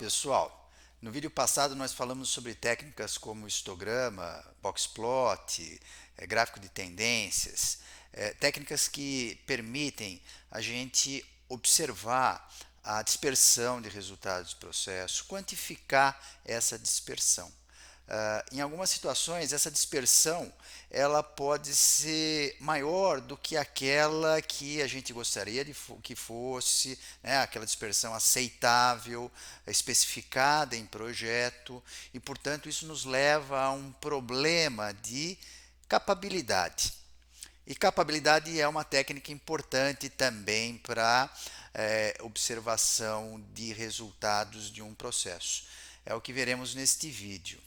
pessoal! No vídeo passado nós falamos sobre técnicas como histograma, boxplot, gráfico de tendências, técnicas que permitem a gente observar a dispersão de resultados do processo, quantificar essa dispersão. Em algumas situações, essa dispersão ela pode ser maior do que aquela que a gente gostaria que fosse, né? Aquela dispersão aceitável, especificada em projeto, e, portanto, isso nos leva a um problema de capabilidade. E capabilidade é uma técnica importante também para observação de resultados de um processo. É o que veremos neste vídeo.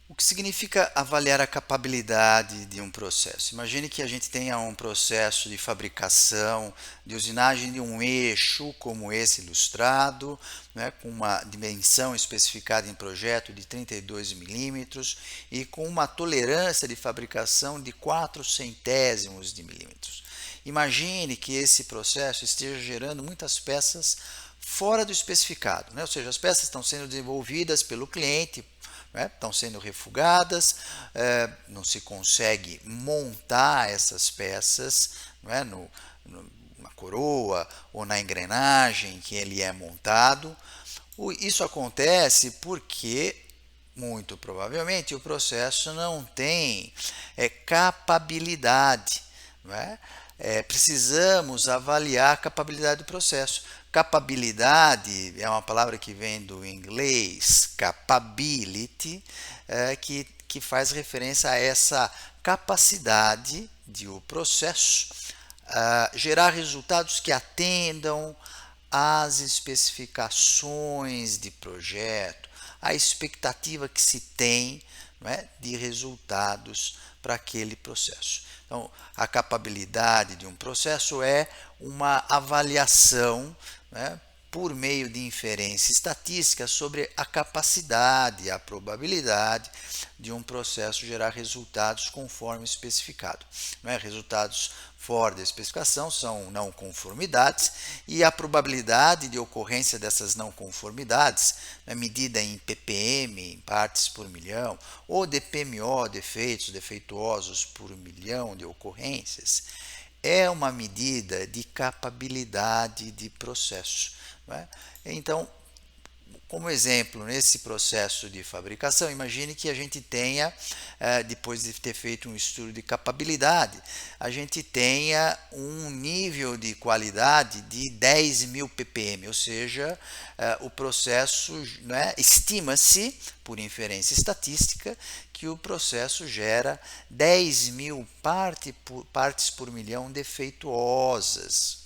O que significa avaliar a capabilidade de um processo? Imagine que a gente tenha um processo de fabricação, de usinagem de um eixo, como esse ilustrado, né, com uma dimensão especificada em projeto de 32 milímetros e com uma tolerância de fabricação de 4/100 de milímetros. Imagine que esse processo esteja gerando muitas peças fora do especificado, né? Ou seja, as peças estão sendo desenvolvidas pelo cliente, estão sendo refugadas, não se consegue montar essas peças na coroa ou na engrenagem que ele é montado. Isso acontece porque, muito provavelmente, o processo não tem capabilidade. Precisamos avaliar a capabilidade do processo. Capabilidade é uma palavra que vem do inglês capability, que faz referência a essa capacidade de o processo gerar resultados que atendam às especificações de projeto, à expectativa que se tem, de resultados para aquele processo. Então, a capabilidade de um processo é uma avaliação, por meio de inferência estatística sobre a capacidade, a probabilidade de um processo gerar resultados conforme especificado. Resultados fora da especificação são não conformidades e a probabilidade de ocorrência dessas não conformidades, medida em ppm, em partes por milhão, ou DPMO, defeitos defeituosos por milhão de ocorrências, é uma medida de capabilidade de processo. Então, como exemplo, nesse processo de fabricação, imagine que a gente tenha, depois de ter feito um estudo de capabilidade, a gente tenha um nível de qualidade de 10.000 ppm, ou seja, o processo, estima-se, por inferência estatística, que o processo gera 10.000 partes por milhão defeituosas.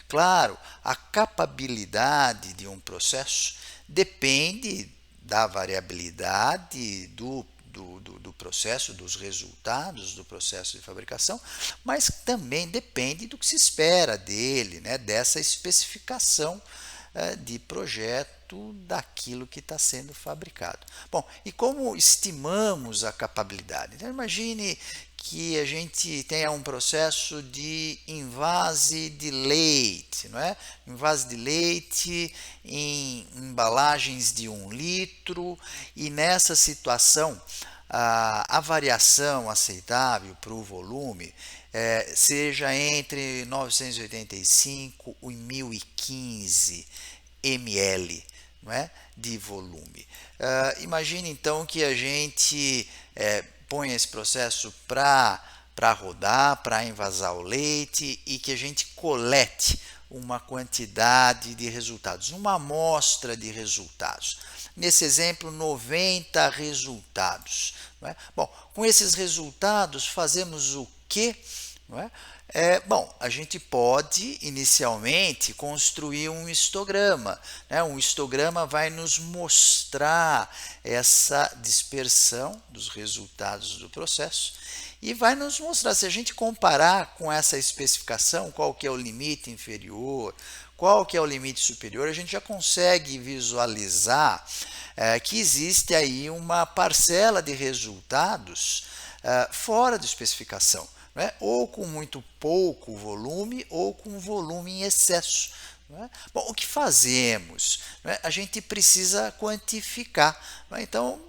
Claro, a capabilidade de um processo depende da variabilidade do processo, dos resultados do processo de fabricação, mas também depende do que se espera dele, dessa especificação de projeto daquilo que está sendo fabricado. Bom, e como estimamos a capabilidade? Então, imagine que a gente tenha um processo de envase de leite, envase de leite em embalagens de 1 litro, e nessa situação a variação aceitável para o volume seja entre 985 e 1015 ml, de volume. Imagine então que a gente põe esse processo para rodar, para envasar o leite, e que a gente colete uma quantidade de resultados, uma amostra de resultados. Nesse exemplo, 90 resultados. Bom, com esses resultados, fazemos o quê? Bom, a gente pode inicialmente construir um histograma. Um histograma vai nos mostrar essa dispersão dos resultados do processo e vai nos mostrar, se a gente comparar com essa especificação, qual que é o limite inferior, qual que é o limite superior, a gente já consegue visualizar que existe aí uma parcela de resultados fora da especificação. Ou com muito pouco volume ou com volume em excesso. Não é? Bom, o que fazemos? Não é? A gente precisa quantificar. Não é? Então,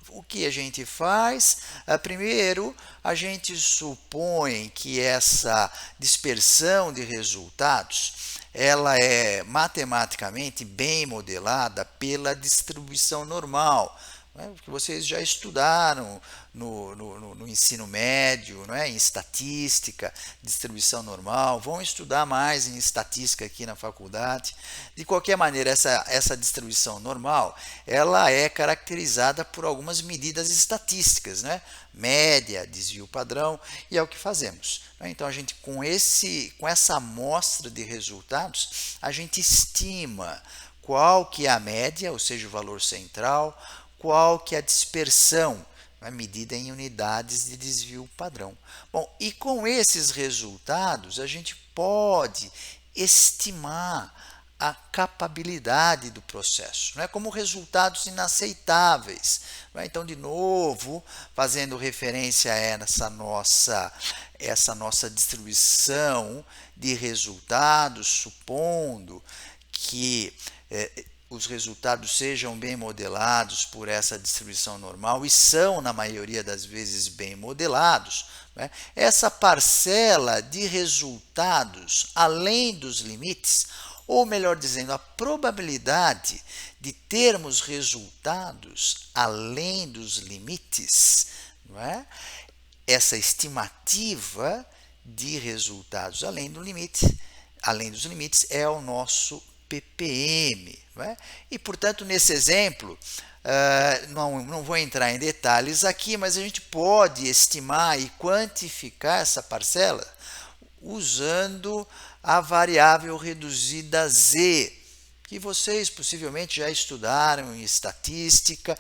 o que a gente faz? Primeiro, a gente supõe que essa dispersão de resultados ela é matematicamente bem modelada pela distribuição normal, né, que vocês já estudaram no ensino médio, né, em estatística, distribuição normal, vão estudar mais em estatística aqui na faculdade. De qualquer maneira, essa distribuição normal, ela é caracterizada por algumas medidas estatísticas, né? Média, desvio padrão, e é o que fazemos. Então, a gente com essa amostra de resultados, a gente estima qual que é a média, ou seja, o valor central, qual que é a dispersão, medida em unidades de desvio padrão. Bom, e com esses resultados, a gente pode estimar a capabilidade do processo, como resultados inaceitáveis. Então, de novo, fazendo referência a essa nossa distribuição de resultados, supondo que os resultados sejam bem modelados por essa distribuição normal, e são, na maioria das vezes, bem modelados, essa parcela de resultados além dos limites, ou melhor dizendo, a probabilidade de termos resultados além dos limites, essa estimativa de resultados além dos limites é o nosso ppm. E, portanto, nesse exemplo, não vou entrar em detalhes aqui, mas a gente pode estimar e quantificar essa parcela usando a variável reduzida z, que vocês possivelmente já estudaram em estatística,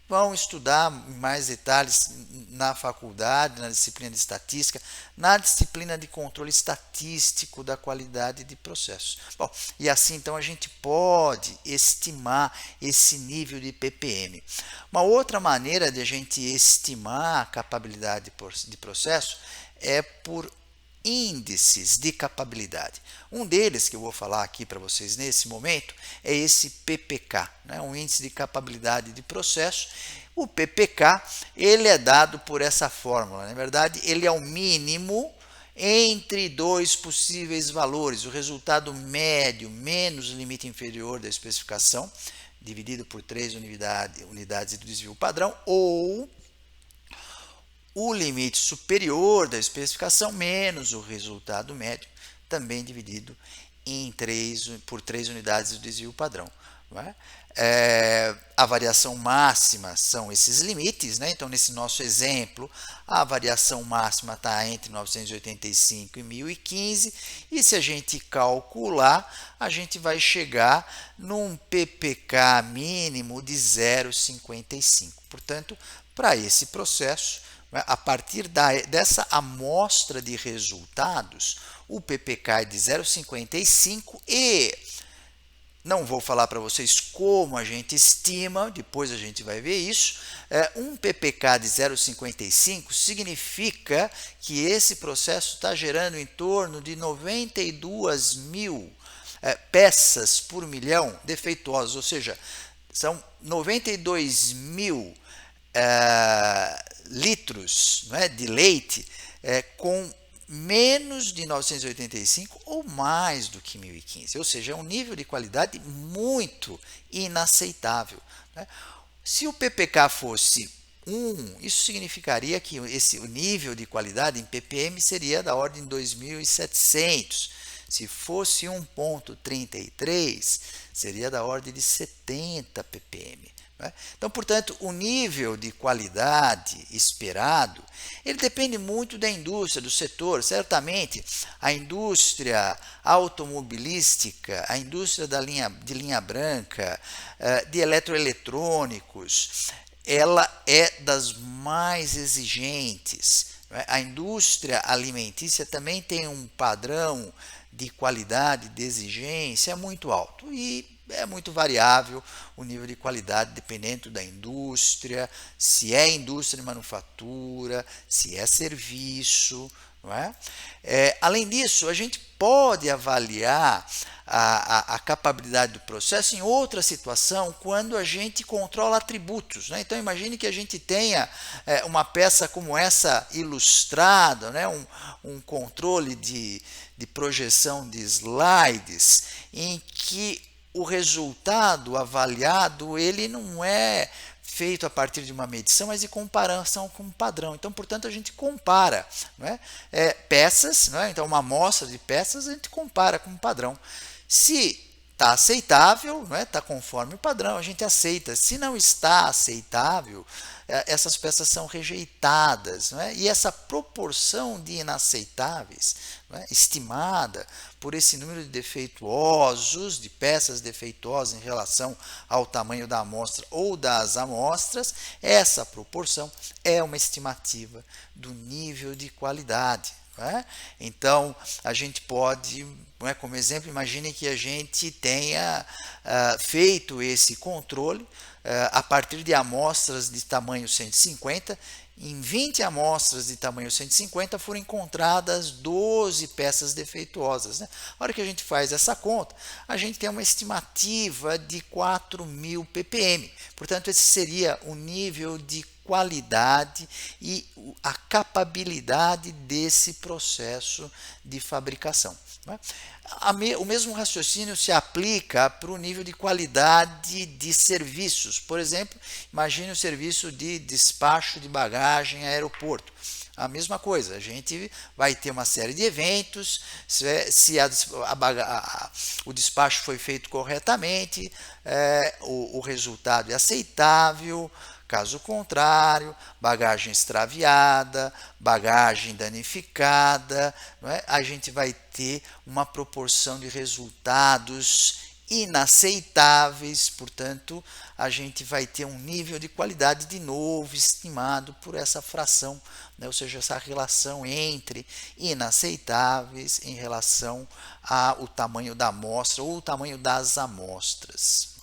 vão estudar mais detalhes na faculdade, na disciplina de estatística, na disciplina de controle estatístico da qualidade de processos. Bom, e assim então a gente pode estimar esse nível de ppm. Uma outra maneira de a gente estimar a capabilidade de processo é por índices de capabilidade. Um deles que eu vou falar aqui para vocês nesse momento é esse PPK, um índice de capabilidade de processo. O PPK ele é dado por essa fórmula. Na verdade, ele é o mínimo entre dois possíveis valores, o resultado médio menos o limite inferior da especificação, dividido por 3 unidades do desvio padrão, ou o limite superior da especificação menos o resultado médio, também dividido por 3 unidades do desvio padrão. A variação máxima são esses limites, então nesse nosso exemplo, a variação máxima está entre 985 e 1015, e se a gente calcular, a gente vai chegar num PPK mínimo de 0,55. Portanto, para esse processo, a partir dessa amostra de resultados, o PPK é de 0,55 e não vou falar para vocês como a gente estima, depois a gente vai ver isso. Um PPK de 0,55 significa que esse processo está gerando em torno de 92 mil peças por milhão defeituosas, ou seja, são 92 mil litros de leite com menos de 985 ou mais do que 1015, ou seja, é um nível de qualidade muito inaceitável. Se o PPK fosse 1, isso significaria que o nível de qualidade em ppm seria da ordem de 2.700. Se fosse 1,33, seria da ordem de 70 ppm. Então, portanto, o nível de qualidade esperado, ele depende muito da indústria, do setor. Certamente, a indústria automobilística, a indústria de linha branca, de eletroeletrônicos, ela é das mais exigentes. A indústria alimentícia também tem um padrão de qualidade, de exigência muito alto, e é muito variável o nível de qualidade dependendo da indústria, se é indústria de manufatura, se é serviço, não é? Além disso, a gente pode avaliar a capabilidade do processo em outra situação quando a gente controla atributos, né? Então imagine que a gente tenha uma peça como essa ilustrada, né? Um controle de projeção de slides em que o resultado avaliado ele não é feito a partir de uma medição, mas de comparação com um padrão. Então, portanto, a gente compara, não é? Peças, não é? Então uma amostra de peças a gente compara com um padrão. Se está aceitável, não é? Está conforme o padrão, a gente aceita. Se não está aceitável, essas peças são rejeitadas, não é? E essa proporção de inaceitáveis, não é? Estimada por esse número de defeituosos, de peças defeituosas em relação ao tamanho da amostra ou das amostras, essa proporção é uma estimativa do nível de qualidade. Então, a gente pode, como exemplo, imagine que a gente tenha feito esse controle a partir de amostras de tamanho 150. Em 20 amostras de tamanho 150 foram encontradas 12 peças defeituosas. A hora que a gente faz essa conta, a gente tem uma estimativa de 4.000 ppm. Portanto, esse seria o nível de qualidade e a capabilidade desse processo de fabricação. O mesmo raciocínio se aplica para o nível de qualidade de serviços. Por exemplo, imagine o serviço de despacho de bagagem em aeroporto. A mesma coisa, a gente vai ter uma série de eventos, se o despacho foi feito corretamente, o resultado é aceitável. Caso contrário, bagagem extraviada, bagagem danificada, não é? A gente vai ter uma proporção de resultados inaceitáveis, portanto, a gente vai ter um nível de qualidade de novo estimado por essa fração, né? Ou seja, essa relação entre inaceitáveis em relação ao tamanho da amostra ou o tamanho das amostras.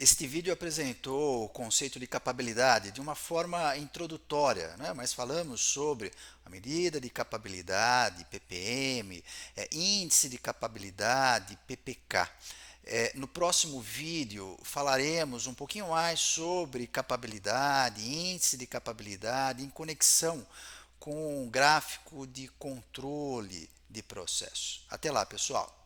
Este vídeo apresentou o conceito de capabilidade de uma forma introdutória, né? Mas falamos sobre a medida de capabilidade, ppm, índice de capabilidade, ppk. No próximo vídeo falaremos um pouquinho mais sobre capabilidade, índice de capabilidade em conexão com o gráfico de controle de processo. Até lá, pessoal!